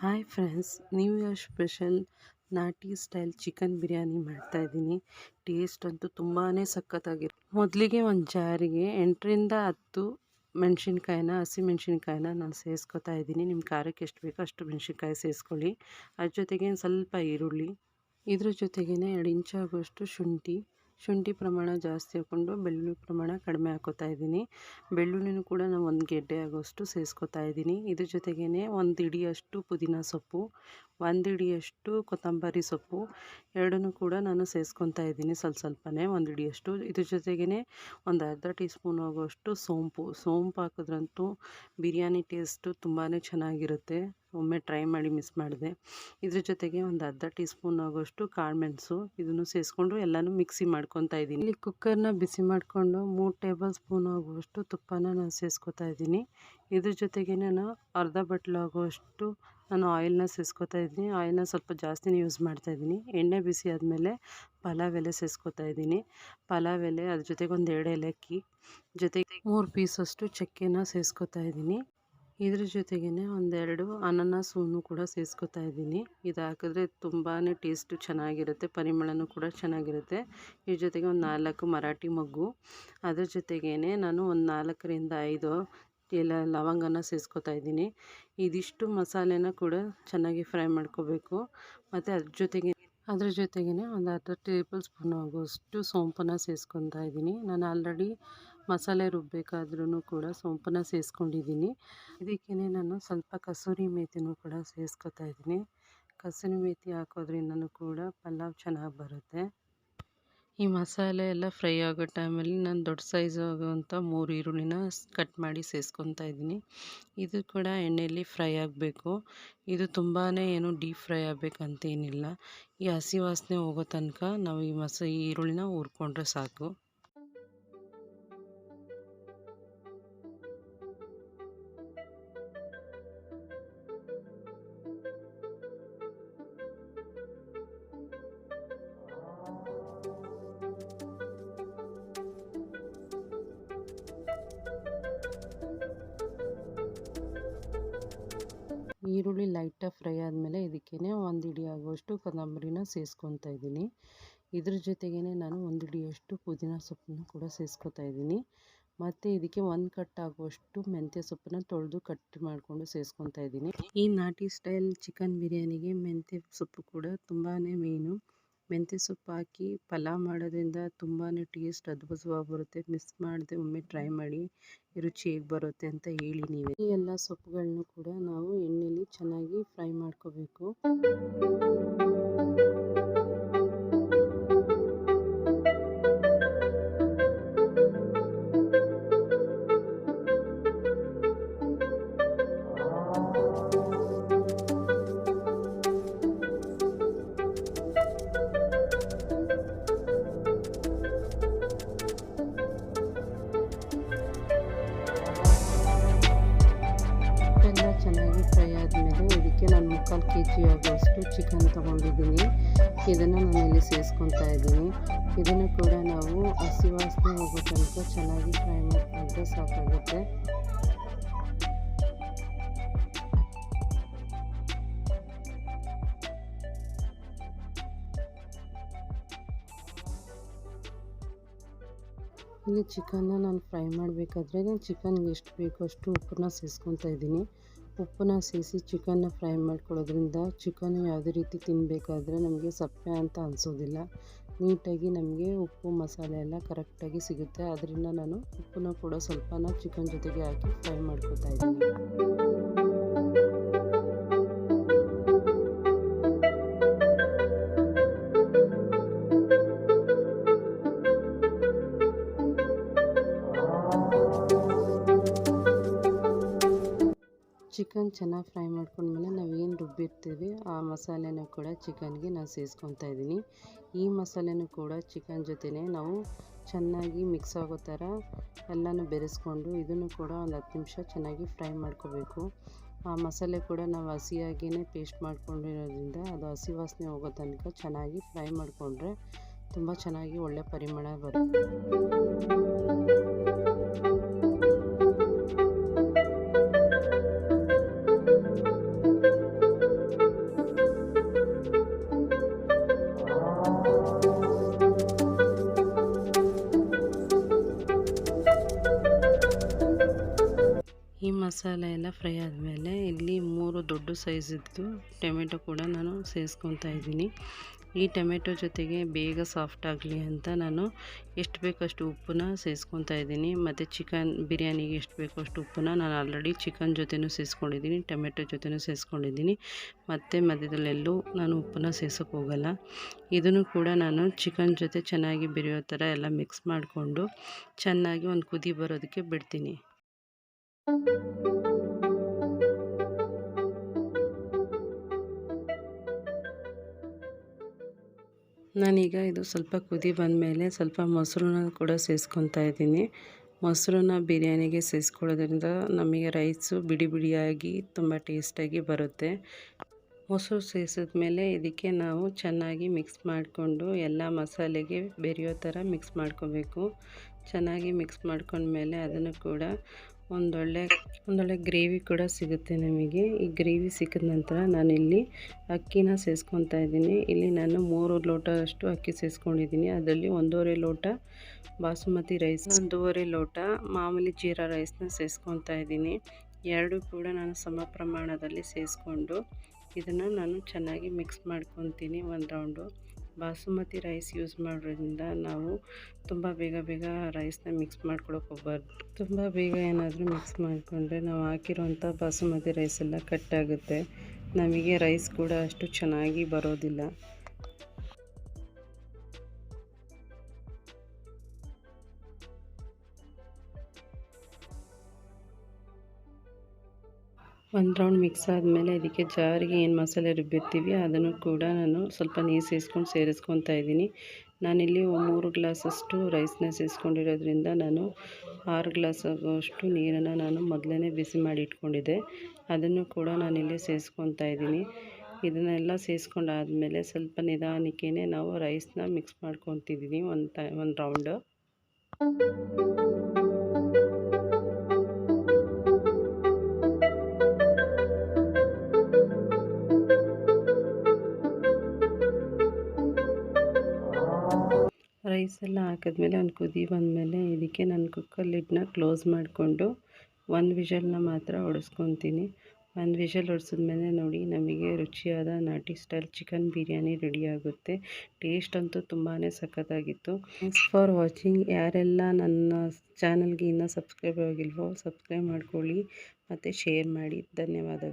Hi friends, new year special ನಾಟಿ style chicken biryani ಮಾಡ್ತಾಯಿದ್ದೀನಿ. Taste ಅಂತೂ ತುಂಬಾ ಸಖತ್ತಾಗಿರುತ್ತೆ. ಮೊದಲಿಗೆ ಒಂದು ಜಾರಿಗೆ 8ರಿಂದ 10 ಮೆಣಸಿನ್ಕಾಯಿನ ಹಸಿಮೆಣ್ಸಿನ್ಕಾಯಿನ ನಾನು ಸೇರಿಸ್ಕೊತಾ ಇದ್ದೀನಿ. ನಿಮ್ಮ ಖಾರಕ್ಕೆ ಎಷ್ಟು ಬೇಕೋ ಅಷ್ಟು ಮೆಣಸಿನ್ಕಾಯಿ ಸೇರಿಸ್ಕೊಳ್ಳಿ. ಅದ್ರ ಜೊತೆಗೆ ಸ್ವಲ್ಪ ಈರುಳ್ಳಿ, ಇದ್ರ ಜೊತೆಗೇ 2 ಇಂಚಾಗುವಷ್ಟು ಶುಂಠಿ ಪ್ರಮಾಣ ಜಾಸ್ತಿ ಹಾಕ್ಕೊಂಡು ಬೆಳ್ಳುಳ್ಳಿ ಪ್ರಮಾಣ ಕಡಿಮೆ ಹಾಕ್ಕೋತಾ ಇದ್ದೀನಿ. ಬೆಳ್ಳುಳ್ಳಿನೂ ಕೂಡ ನಾನು 1 ಗೆಡ್ಡೆ ಆಗೋಷ್ಟು ಸೇರಿಸ್ಕೊತಾ ಇದ್ದೀನಿ. ಇದ್ರ ಜೊತೆಗೇ 1 ಹಿಡಿಯಷ್ಟು ಪುದೀನ ಸೊಪ್ಪು, 1 ಹಿಡಿಯಷ್ಟು ಕೊತ್ತಂಬರಿ ಸೊಪ್ಪು, ಎರಡನ್ನೂ ಕೂಡ ನಾನು ಸೇರಿಸ್ಕೊತಾ ಇದ್ದೀನಿ ಸ್ವಲ್ಪನೇ 1 ಹಿಡಿಯಷ್ಟು. ಇದ್ರ ಜೊತೆಗೇ ಒಂದು ಅರ್ಧ ಟೀ ಸ್ಪೂನ್ ಆಗುವಷ್ಟು ಸೋಂಪು ಹಾಕಿದ್ರಂತೂ ಬಿರಿಯಾನಿ ಟೇಸ್ಟು ತುಂಬಾ ಚೆನ್ನಾಗಿರುತ್ತೆ. ಒಮ್ಮೆ ಟ್ರೈ ಮಾಡಿ, ಮಿಸ್ ಮಾಡಿದೆ. ಇದ್ರ ಜೊತೆಗೆ ಒಂದು ಅರ್ಧ ಟೀ ಸ್ಪೂನ್ ಆಗೋಷ್ಟು ಕಾಳುಮೆಣಸು, ಇದನ್ನು ಸೇರಿಸ್ಕೊಂಡು ಎಲ್ಲನೂ ಮಿಕ್ಸಿ ಮಾಡ್ಕೊತಾ ಇದ್ದೀನಿ. ಇಲ್ಲಿ ಕುಕ್ಕರ್ನ ಬಿಸಿ ಮಾಡಿಕೊಂಡು 3 ಟೇಬಲ್ ಸ್ಪೂನ್ ಆಗುವಷ್ಟು ತುಪ್ಪನ ನಾನು ಸೇರಿಸ್ಕೊತಾ ಇದ್ದೀನಿ. ಇದ್ರ ಜೊತೆಗೆ ನಾನು ಅರ್ಧ ಬಟ್ಲು ಆಗುವಷ್ಟು ನಾನು ಆಯಿಲ್ನ ಸೇರಿಸ್ಕೊತಾ ಇದ್ದೀನಿ. ಆಯಿಲ್ನ ಸ್ವಲ್ಪ ಜಾಸ್ತಿನೇ ಯೂಸ್ ಮಾಡ್ತಾ ಇದ್ದೀನಿ. ಎಣ್ಣೆ ಬಿಸಿ ಆದಮೇಲೆ ಪಲಾವ್ ಎಲೆ ಸೇರಿಸ್ಕೊತಾ ಇದ್ದೀನಿ. ಪಲಾವ್ ಎಲೆ, ಅದ್ರ ಜೊತೆಗೆ ಒಂದು 2 ಏಲಕ್ಕಿ, ಜೊತೆಗೆ 3 ಪೀಸಷ್ಟು ಚಕ್ಕೆನ ಸೇರಿಸ್ಕೊತಾ ಇದ್ದೀನಿ. ಇದ್ರ ಜೊತೆಗೇ 1-2 ಅನಾನಸನ್ನು ಕೂಡ ಸೇರಿಸ್ಕೊತಾ ಇದ್ದೀನಿ. ಇದು ಹಾಕಿದ್ರೆ ತುಂಬಾ ಟೇಸ್ಟು ಚೆನ್ನಾಗಿರುತ್ತೆ, ಪರಿಮಳನೂ ಕೂಡ ಚೆನ್ನಾಗಿರುತ್ತೆ. ಇದ್ರ ಜೊತೆಗೆ ಒಂದು 4 ಮರಾಠಿ ಮೊಗ್ಗು, ಅದ್ರ ಜೊತೆಗೇ ನಾನು ಒಂದು 4ರಿಂದ 5 ಲವಂಗನ ಸೇರಿಸ್ಕೊತಾ ಇದ್ದೀನಿ. ಇದಿಷ್ಟು ಮಸಾಲೆನ ಕೂಡ ಚೆನ್ನಾಗಿ ಫ್ರೈ ಮಾಡ್ಕೋಬೇಕು. ಮತ್ತು ಅದ್ರ ಜೊತೆಗೇ ಒಂದು ಅರ್ಧ ಟೇಬಲ್ ಸ್ಪೂನ್ ಆಗುವಷ್ಟು ಸೋಂಪನ್ನು ಸೇರಿಸ್ಕೊತಾ ಇದ್ದೀನಿ. ನಾನು ಆಲ್ರೆಡಿ ಮಸಾಲೆ ರುಬ್ಬಬೇಕಾದ್ರೂ ಕೂಡ ಸೋಂಪನ್ನು ಸೇರಿಸ್ಕೊಂಡಿದ್ದೀನಿ. ಇದಕ್ಕೇ ನಾನು ಸ್ವಲ್ಪ ಕಸೂರಿ ಮೇಥಿನೂ ಕೂಡ ಸೇರಿಸ್ಕೊತಾ ಇದ್ದೀನಿ. ಕಸೂರಿ ಮೇಥಿ ಹಾಕೋದ್ರಿಂದನೂ ಕೂಡ ಪಲಾವ್ ಚೆನ್ನಾಗಿ ಬರುತ್ತೆ. ಈ ಮಸಾಲೆ ಎಲ್ಲ ಫ್ರೈ ಆಗೋ ಟೈಮಲ್ಲಿ ನಾನು ದೊಡ್ಡ ಸೈಜ್ ಆಗುವಂಥ 3 ಈರುಳ್ಳಿನ ಕಟ್ ಮಾಡಿ ಸೇರಿಸ್ಕೊತಾ ಇದ್ದೀನಿ. ಇದು ಕೂಡ ಎಣ್ಣೆಯಲ್ಲಿ ಫ್ರೈ ಆಗಬೇಕು. ಇದು ತುಂಬಾ ಏನು ಡೀಪ್ ಫ್ರೈ ಆಗಬೇಕಂತೇನಿಲ್ಲ. ಈ ಹಸಿ ವಾಸನೆ ಹೋಗೋ ತನಕ ನಾವು ಈ ಈರುಳ್ಳಿನ ಹುರ್ಕೊಂಡ್ರೆ ಸಾಕು. ಈರುಳ್ಳಿ ಲೈಟಾಗಿ ಫ್ರೈ ಆದಮೇಲೆ ಇದಕ್ಕೇ 1 ಹಿಡಿ ಆಗುವಷ್ಟು ಕೊತ್ತಂಬರಿನ ಸೇರಿಸ್ಕೊತಾ ಇದ್ದೀನಿ. ಇದ್ರ ಜೊತೆಗೇ ನಾನು 1 ಹಿಡಿಯಷ್ಟು ಪುದೀನ ಸೊಪ್ಪನ್ನು ಕೂಡ ಸೇರಿಸ್ಕೊತಾ ಇದ್ದೀನಿ. ಮತ್ತು ಇದಕ್ಕೆ 1 ಕಟ್ ಆಗುವಷ್ಟು ಮೆಂತ್ಯ ಸೊಪ್ಪನ್ನು ತೊಳೆದು ಕಟ್ ಮಾಡಿಕೊಂಡು ಸೇರಿಸ್ಕೊತಾ ಇದ್ದೀನಿ. ಈ ನಾಟಿ ಸ್ಟೈಲ್ ಚಿಕನ್ ಬಿರಿಯಾನಿಗೆ ಮೆಂತ್ಯ ಸೊಪ್ಪು ಕೂಡ ತುಂಬಾ ಮೇಯ್ನು. ಮೆಂತ್ಯ ಸೊಪ್ಪು ಹಾಕಿ ಪಲಾವ್ ಮಾಡೋದ್ರಿಂದ ತುಂಬಾ ಟೇಸ್ಟ್ ಅದ್ಭುತವಾಗಿ ಬರುತ್ತೆ. ಮಿಸ್ ಮಾಡದೆ ಒಮ್ಮೆ ಟ್ರೈ ಮಾಡಿ, ರುಚಿ ಹೇಗೆ ಬರುತ್ತೆ ಅಂತ ಹೇಳಿ ನೀವೇ. ಈ ಎಲ್ಲ ಸೊಪ್ಪುಗಳನ್ನು ಕೂಡ ನಾವು ಎಣ್ಣೆಯಲ್ಲಿ ಚೆನ್ನಾಗಿ ಫ್ರೈ ಮಾಡ್ಕೋಬೇಕು. ಚೆನ್ನಾಗಿ ಫ್ರೈ ಆದಮೇಲೆ ಇದಕ್ಕೆ ನಾನು 3/4 kg ಆಗುವಷ್ಟು ಚಿಕನ್ ತೊಗೊಂಡಿದ್ದೀನಿ. ಇದನ್ನು ನಾನು ಇಲ್ಲಿ ಸೇರಿಸ್ಕೊತಾ ಇದ್ದೀನಿ. ಇದನ್ನು ಕೂಡ ನಾವು ಹಸಿ ವಾಸನೆ ಹೋಗೋ ತನಕ ಚೆನ್ನಾಗಿ ಫ್ರೈ ಮಾಡಿಕೊಂಡ್ರೆ ಸಾಕಾಗುತ್ತೆ. ಇಲ್ಲಿ ಚಿಕನ್ನ ನಾನು ಫ್ರೈ ಮಾಡಬೇಕಾದ್ರೆ ಚಿಕನ್ಗೆ ಎಷ್ಟು ಬೇಕೋ ಅಷ್ಟು ಉಪ್ಪನ್ನ ಸೇರಿಸ್ಕೊತಾ ಇದ್ದೀನಿ. ಉಪ್ಪನ್ನ ಸೇರಿಸಿ ಚಿಕನ್ನ ಫ್ರೈ ಮಾಡ್ಕೊಳ್ಳೋದ್ರಿಂದ ಚಿಕನ್ ಯಾವುದೇ ರೀತಿ ತಿನ್ನಬೇಕಾದ್ರೆ ನಮಗೆ ಸಪ್ಪೆ ಅಂತ ಅನಿಸೋದಿಲ್ಲ. ನೀಟಾಗಿ ನಮಗೆ ಉಪ್ಪು ಮಸಾಲೆ ಎಲ್ಲ ಕರೆಕ್ಟಾಗಿ ಸಿಗುತ್ತೆ. ಅದರಿಂದ ನಾನು ಉಪ್ಪನ್ನ ಕೂಡ ಸ್ವಲ್ಪನ ಚಿಕನ್ ಜೊತೆಗೆ ಹಾಕಿ ಫ್ರೈ ಮಾಡ್ಕೊತಾ ಇದ್ದೀನಿ. ಚಿಕನ್ ಚೆನ್ನಾಗಿ ಫ್ರೈ ಮಾಡ್ಕೊಂಡ್ಮೇಲೆ ನಾವೇನು ರುಬ್ಬಿರ್ತೀವಿ ಆ ಮಸಾಲೆನೂ ಕೂಡ ಚಿಕನ್ಗೆ ನಾನು ಸೇರಿಸ್ಕೊತಾ ಇದ್ದೀನಿ. ಈ ಮಸಾಲೆನೂ ಕೂಡ ಚಿಕನ್ ಜೊತೆನೇ ನಾವು ಚೆನ್ನಾಗಿ ಮಿಕ್ಸ್ ಆಗೋ ಥರ ಎಲ್ಲನೂ ಬೆರೆಸ್ಕೊಂಡು ಇದನ್ನು ಕೂಡ ಒಂದು 10 ನಿಮಿಷ ಚೆನ್ನಾಗಿ ಫ್ರೈ ಮಾಡ್ಕೋಬೇಕು. ಆ ಮಸಾಲೆ ಕೂಡ ನಾವು ಹಸಿಯಾಗಿಯೇ ಪೇಸ್ಟ್ ಮಾಡ್ಕೊಂಡಿರೋದ್ರಿಂದ ಅದು ಹಸಿ ವಾಸನೆ ಹೋಗೋ ತನಕ ಚೆನ್ನಾಗಿ ಫ್ರೈ ಮಾಡಿಕೊಂಡ್ರೆ ತುಂಬ ಚೆನ್ನಾಗಿ ಒಳ್ಳೆ ಪರಿಮಳ ಬರುತ್ತೆ. ಮಸಾಲೆ ಎಲ್ಲ ಫ್ರೈ ಆದಮೇಲೆ ಇಲ್ಲಿ 3 ದೊಡ್ಡ ಸೈಜಿದ್ದು ಟೊಮೆಟೊ ಕೂಡ ನಾನು ಸೇರಿಸ್ಕೊತಾ ಇದ್ದೀನಿ. ಈ ಟೊಮೆಟೊ ಜೊತೆಗೆ ಬೇಗ ಸಾಫ್ಟ್ ಆಗಲಿ ಅಂತ ನಾನು ಎಷ್ಟು ಬೇಕೋ ಅಷ್ಟು ಉಪ್ಪನ್ನ ಸೇರಿಸ್ಕೊತಾ ಇದ್ದೀನಿ. ಮತ್ತು ಚಿಕನ್ ಬಿರಿಯಾನಿಗೆ ಎಷ್ಟು ಬೇಕೋ ಅಷ್ಟು ಉಪ್ಪನ್ನ ನಾನು ಆಲ್ರೆಡಿ ಚಿಕನ್ ಜೊತೆನೂ ಸೇರಿಸ್ಕೊಂಡಿದ್ದೀನಿ, ಟೊಮೆಟೊ ಜೊತೆನೂ ಸೇರಿಸ್ಕೊಂಡಿದ್ದೀನಿ. ಮತ್ತು ಮಧ್ಯದಲ್ಲೆಲ್ಲೂ ನಾನು ಉಪ್ಪನ್ನ ಸೇರ್ಸೋಕ್ಕೆ ಹೋಗಲ್ಲ. ಇದನ್ನು ಕೂಡ ನಾನು ಚಿಕನ್ ಜೊತೆ ಚೆನ್ನಾಗಿ ಬೆರೆಯೋ ಥರ ಎಲ್ಲ ಮಿಕ್ಸ್ ಮಾಡಿಕೊಂಡು ಚೆನ್ನಾಗಿ ಒಂದು ಕುದಿ ಬರೋದಕ್ಕೆ ಬಿಡ್ತೀನಿ. ನಾನೀಗ ಇದು ಸ್ವಲ್ಪ ಕುದಿ ಬಂದಮೇಲೆ ಸ್ವಲ್ಪ ಮೊಸರನ್ನ ಕೂಡ ಸೇರಿಸ್ಕೊತಾ ಇದ್ದೀನಿ. ಮೊಸರನ್ನ ಬಿರಿಯಾನಿಗೆ ಸೇರಿಸ್ಕೊಳ್ಳೋದ್ರಿಂದ ನಮಗೆ ರೈಸು ಬಿಡಿ ಬಿಡಿಯಾಗಿ ತುಂಬ ಟೇಸ್ಟಾಗಿ ಬರುತ್ತೆ. ಮೊಸರು ಸೇರಿಸಿದ್ಮೇಲೆ ಇದಕ್ಕೆ ನಾವು ಚೆನ್ನಾಗಿ ಮಿಕ್ಸ್ ಮಾಡಿಕೊಂಡು ಎಲ್ಲ ಮಸಾಲೆಗೆ ಬೆರೆಯೋ ಥರ ಮಿಕ್ಸ್ ಮಾಡ್ಕೋಬೇಕು. ಚೆನ್ನಾಗಿ ಮಿಕ್ಸ್ ಮಾಡ್ಕೊಂಡ್ಮೇಲೆ ಅದನ್ನು ಕೂಡ ಒಂದೊಳ್ಳೆ ಗ್ರೇವಿ ಕೂಡ ಸಿಗುತ್ತೆ ನಮಗೆ. ಈ ಗ್ರೇವಿ ಸಿಕ್ಕಿದ ನಂತರ ನಾನಿಲ್ಲಿ ಅಕ್ಕಿನ ಸೇರಿಸ್ಕೊತಾ ಇದ್ದೀನಿ. ಇಲ್ಲಿ ನಾನು 3 ಲೋಟದಷ್ಟು ಅಕ್ಕಿ ಸೇರಿಸ್ಕೊಂಡಿದ್ದೀನಿ. ಅದರಲ್ಲಿ 1.5 ಲೋಟ ಬಾಸುಮತಿ ರೈಸ್, 1.5 ಲೋಟ ಮಾಮೂಲಿ ಜೀರಾ ರೈಸ್ನ ಸೇರಿಸ್ಕೊತಾ ಇದ್ದೀನಿ. ಎರಡು ಕೂಡ ನಾನು ಸಮ ಪ್ರಮಾಣದಲ್ಲಿ ಸೇರಿಸ್ಕೊಂಡು ಇದನ್ನು ನಾನು ಚೆನ್ನಾಗಿ ಮಿಕ್ಸ್ ಮಾಡ್ಕೊತೀನಿ ಒಂದು ರೌಂಡು. ಬಾಸುಮತಿ ರೈಸ್ ಯೂಸ್ ಮಾಡೋದ್ರಿಂದ ನಾವು ತುಂಬ ಬೇಗ ರೈಸ್ನ ಮಿಕ್ಸ್ ಮಾಡ್ಕೊಳಕ್ಕೆ ಹೋಗ್ಬಾರ್ದು. ತುಂಬ ಬೇಗ ಏನಾದರೂ ಮಿಕ್ಸ್ ಮಾಡಿಕೊಂಡ್ರೆ ನಾವು ಹಾಕಿರೋಂಥ ಬಾಸುಮತಿ ರೈಸ್ ಎಲ್ಲ ಕಟ್ಟಾಗುತ್ತೆ, ನಮಗೆ ರೈಸ್ ಕೂಡ ಅಷ್ಟು ಚೆನ್ನಾಗಿ ಬರೋದಿಲ್ಲ. ಒಂದು ರೌಂಡ್ ಮಿಕ್ಸ್ ಆದಮೇಲೆ ಇದಕ್ಕೆ ಜಾರಿಗೆ ಏನು ಮಸಾಲೆ ರುಬ್ಬಿರ್ತೀವಿ ಅದನ್ನು ಕೂಡ ನಾನು ಸ್ವಲ್ಪ ನೀರು ಸೇರಿಸ್ಕೊತಾ ಇದ್ದೀನಿ. ನಾನಿಲ್ಲಿ 3 ಗ್ಲಾಸಷ್ಟು ರೈಸ್ನ ಸೇರಿಸ್ಕೊಂಡಿರೋದ್ರಿಂದ ನಾನು 6 ಗ್ಲಾಸ್ ಆಗೋಷ್ಟು ನೀರನ್ನು ನಾನು ಮೊದಲೇ ಬಿಸಿ ಮಾಡಿ ಇಟ್ಕೊಂಡಿದ್ದೆ, ಅದನ್ನು ಕೂಡ ನಾನಿಲ್ಲಿ ಸೇರಿಸ್ಕೊತಾ ಇದ್ದೀನಿ. ಇದನ್ನೆಲ್ಲ ಸೇರಿಸ್ಕೊಂಡಾದಮೇಲೆ ಸ್ವಲ್ಪ ನಿಧಾನಕ್ಕೇ ನಾವು ರೈಸ್ನ ಮಿಕ್ಸ್ ಮಾಡ್ಕೊತಿದ್ದೀನಿ ಒಂದು ರೌಂಡು. ರೈಸ್ ಎಲ್ಲ ಹಾಕಿದ್ಮೇಲೆ ಒಂದು ಕುದಿ ಬಂದಮೇಲೆ ಇದಕ್ಕೆ ನಾನು ಕುಕ್ಕರ್ ಲಿಡ್ನ ಕ್ಲೋಸ್ ಮಾಡಿಕೊಂಡು 1 ವಿಷಲ್ನ ಮಾತ್ರ ಹೊಡೆಸ್ಕೊತೀನಿ. 1 ವಿಷಲ್ ಹೊಡೆಸಿದ್ಮೇಲೆ ನೋಡಿ ನಮಗೆ ರುಚಿಯಾದ ನಾಟಿ ಸ್ಟೈಲ್ ಚಿಕನ್ ಬಿರಿಯಾನಿ ರೆಡಿ ಆಗುತ್ತೆ. ಟೇಸ್ಟ್ ಅಂತೂ ತುಂಬಾ ಸಖತ್ತಾಗಿತ್ತು. Thanks for watching. ಯಾರೆಲ್ಲ ನನ್ನ ಚಾನಲ್ಗೆ ಇನ್ನೂ ಸಬ್ಸ್ಕ್ರೈಬ್ ಆಗಿಲ್ವೋ ಸಬ್ಸ್ಕ್ರೈಬ್ ಮಾಡ್ಕೊಳ್ಳಿ ಮತ್ತು ಶೇರ್ ಮಾಡಿ. ಧನ್ಯವಾದಗಳು.